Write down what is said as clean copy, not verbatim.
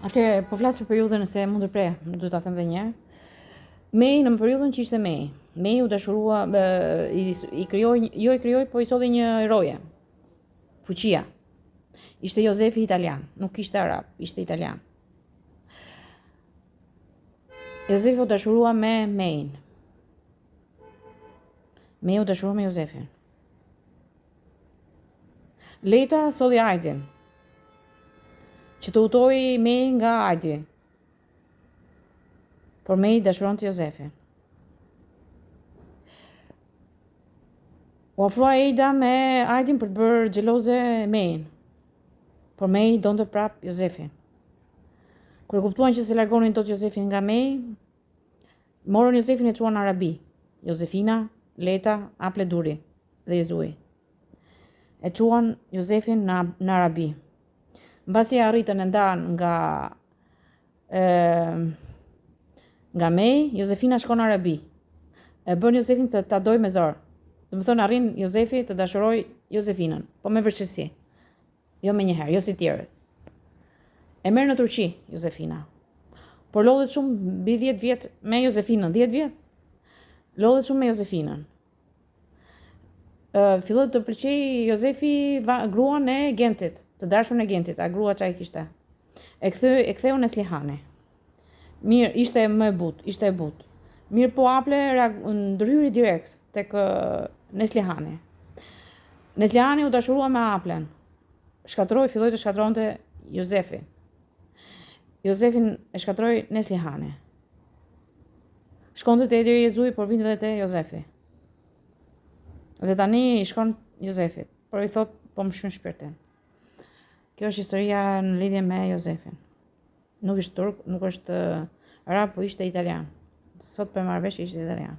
Atëherë, po flas për periudhën se mund të pre, duhet ta them edhe një herë. Mei në periudhën që ishte Mei. Mei u dashurua, i krijoi, po i solli një eroje. Fuqia. Ishte Jozefi italian, nuk ishte arab, ishte italian. Jozefi u dashurua me Mein. Mei u dashurua me Jozefin. Leta solli Ajdin, që të utoi Mei nga Ajdi. Por Mei dashuron të Jozefin. U ofrua Ejda me Ajdin për të bërë xheloze Mein. Por Mei donte prap Jozefin. Kur e kuptuan që se largonin dot Jozefin nga Mei, morën Jozefin e çuan në Arabi. Jozefina, Leta, Apleduri dhe Jezui. E çuan Jozefin në Arabi. Mbasi arritën e ndan nga Mei, Jozefina shkon në Arabi. E bën Jozefin të ta doj me zor. Do të thonë arrin Jozefi të dashuroj Jozefinën, po me vërtetësi. Jo me njëherë, jo si tjerët. E merr në Turqi Jozefina. Por lodhet shumë mbi 10 vjet me Jozefinën, 10 vjet. Lodhet shumë me Jozefinën. Filloi të pëlqej Jozefi gruan e Gentit, të dashurën e Gentit, a grua çaj kishte. E ktheu në Slihane. Mirë, ishte më e butë, ishte e butë. Mirë po Aple ndryri direkt tek Neslihane. Neslihane u dashurua me Aplen. Filloi të shkatronte Jozefi. Jozefin e shkatroi Neslihane. Shkonte te deri Jezui, por vinte edhe te Jozefi. Dhe tani i shkon Jozefit, por i thot po më shyn shpirtin. Kjo është historia në lidhje me Jozefin. Nuk ishte turk, nuk është arab, po ishte italian. Sot për marrëvesh ishte italian.